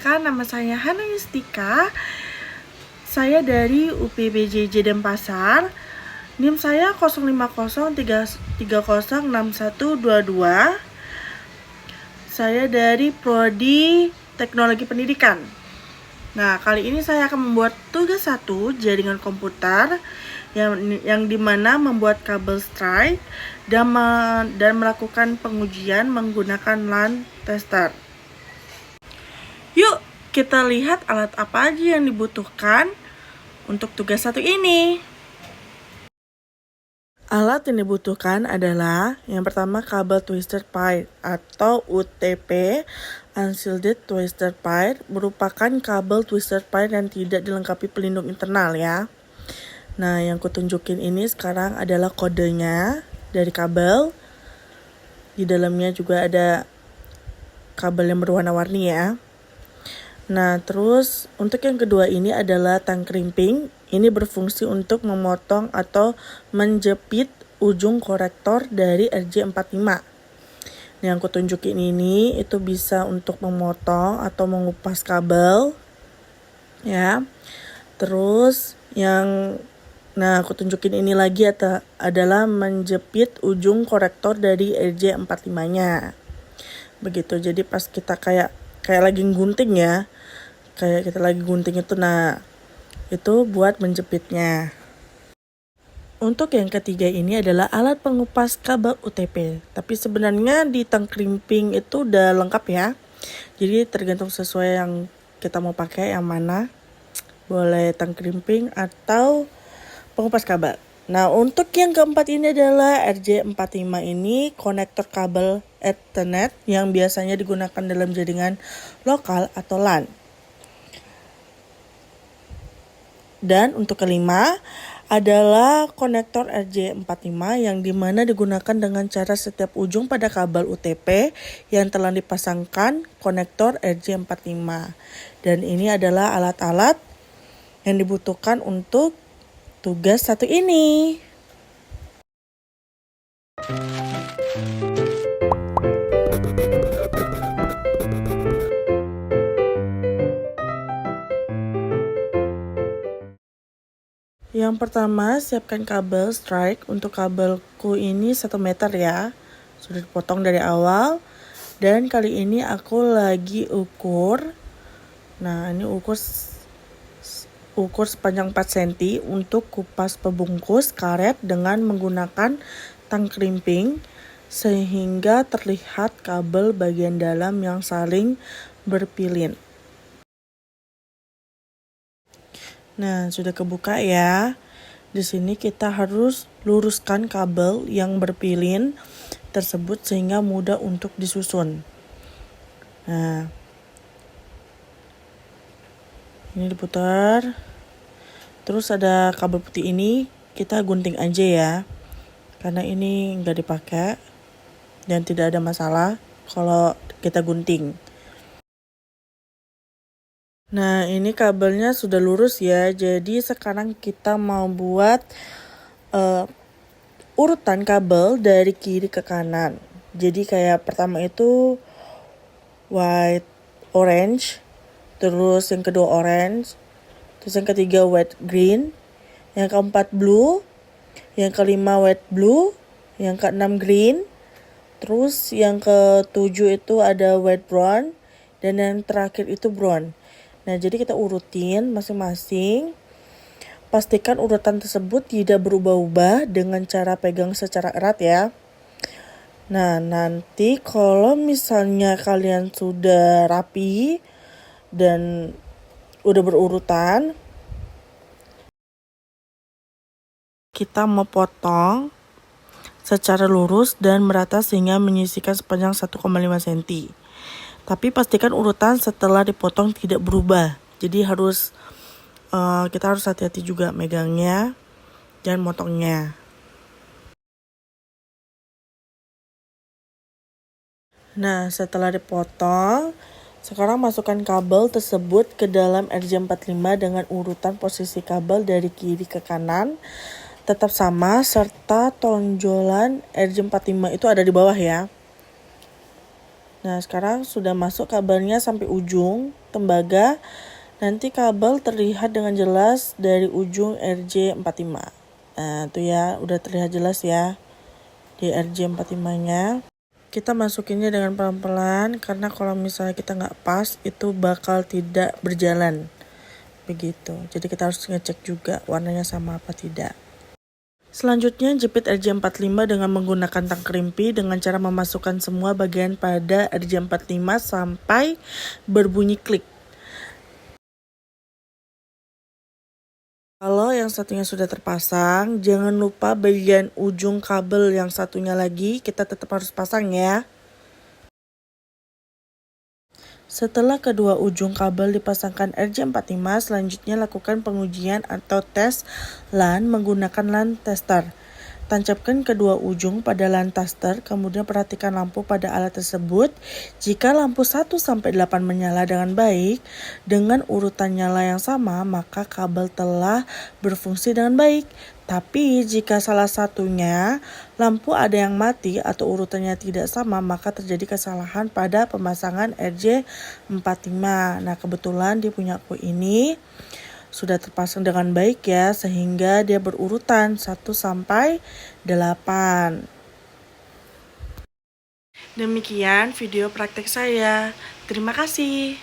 perkenalkan, nama saya Hana Yustika. Saya dari UPBJJ Denpasar. NIM saya 05033306122. Saya dari Prodi Teknologi Pendidikan. Nah, kali ini saya akan membuat tugas 1 jaringan komputer yang dimana membuat kabel strike dan melakukan pengujian menggunakan LAN tester. Yuk, kita lihat alat apa aja yang dibutuhkan untuk tugas 1 ini. Alat yang dibutuhkan adalah yang pertama kabel twisted pair atau UTP, unshielded twisted pair, merupakan kabel twisted pair yang tidak dilengkapi pelindung internal ya. Nah, yang kutunjukin ini sekarang adalah kodenya dari kabel. Di dalamnya juga ada kabel yang berwarna-warni ya. Nah, terus untuk yang kedua ini adalah tang crimping. Ini berfungsi untuk memotong atau menjepit ujung korektor dari RJ45. Nah, yang aku tunjukin ini itu bisa untuk memotong atau mengupas kabel. Ya. Terus aku tunjukin ini lagi adalah menjepit ujung korektor dari RJ45-nya. Begitu. Jadi pas kita kayak lagi gunting ya. Kayak kita lagi gunting itu, nah itu buat menjepitnya. Untuk yang ketiga ini adalah alat pengupas kabel UTP. Tapi sebenarnya di tang crimping itu udah lengkap ya. Jadi tergantung sesuai yang kita mau pakai yang mana. Boleh tang crimping atau pengupas kabel. Nah, untuk yang keempat ini adalah RJ45 ini konektor kabel Ethernet yang biasanya digunakan dalam jaringan lokal atau LAN. Dan untuk kelima adalah konektor RJ45 yang dimana digunakan dengan cara setiap ujung pada kabel UTP yang telah dipasangkan konektor RJ45. Dan ini adalah alat-alat yang dibutuhkan untuk tugas 1 ini. Yang pertama, siapkan kabel strike. Untuk kabelku ini 1 meter ya. Sudah dipotong dari awal. Dan kali ini aku lagi ukur. Nah, ini ukur sepanjang 4 cm untuk kupas pembungkus karet dengan menggunakan tang crimping sehingga terlihat kabel bagian dalam yang saling berpilin. Nah, sudah kebuka ya. Di sini kita harus luruskan kabel yang berpilin tersebut sehingga mudah untuk disusun. Nah, ini diputar. Terus ada kabel putih ini kita gunting aja ya. Karena ini nggak dipakai dan tidak ada masalah kalau kita gunting. Nah, ini kabelnya sudah lurus ya. Jadi sekarang kita mau buat urutan kabel dari kiri ke kanan. Jadi kayak pertama itu white orange, terus yang kedua orange, terus yang ketiga white green, yang keempat blue, yang kelima white blue, yang keenam green, terus yang ketujuh itu ada white brown, dan yang terakhir itu brown. Nah, jadi kita urutin masing-masing. Pastikan urutan tersebut tidak berubah-ubah dengan cara pegang secara erat ya. Nah, nanti kalau misalnya kalian sudah rapi dan udah berurutan, kita mau potong secara lurus dan merata sehingga menyisihkan sepanjang 1,5 cm. Tapi pastikan urutan setelah dipotong tidak berubah. Jadi kita harus hati-hati juga megangnya dan motongnya. Nah, setelah dipotong, sekarang masukkan kabel tersebut ke dalam RJ45 dengan urutan posisi kabel dari kiri ke kanan tetap sama serta tonjolan RJ45 itu ada di bawah ya. Nah, sekarang sudah masuk kabelnya sampai ujung tembaga. Nanti kabel terlihat dengan jelas dari ujung RJ45. Nah, itu ya, udah terlihat jelas ya di RJ45-nya. Kita masukinnya dengan pelan-pelan, karena kalau misalnya kita nggak pas, itu bakal tidak berjalan. Begitu. Jadi kita harus ngecek juga warnanya sama apa tidak. Selanjutnya, jepit RJ45 dengan menggunakan tang kerimpi dengan cara memasukkan semua bagian pada RJ45 sampai berbunyi klik. Kalau yang satunya sudah terpasang, jangan lupa bagian ujung kabel yang satunya lagi kita tetap harus pasang ya. Setelah kedua ujung kabel dipasangkan RJ45, selanjutnya lakukan pengujian atau tes LAN menggunakan LAN tester. Tancapkan kedua ujung pada LAN tester, kemudian perhatikan lampu pada alat tersebut. Jika lampu 1-8 menyala dengan baik, dengan urutan nyala yang sama, maka kabel telah berfungsi dengan baik. Tapi jika salah satunya lampu ada yang mati atau urutannya tidak sama, maka terjadi kesalahan pada pemasangan RJ45. Nah, kebetulan di punya aku ini sudah terpasang dengan baik ya, sehingga dia berurutan 1-8. Demikian video praktek saya. Terima kasih.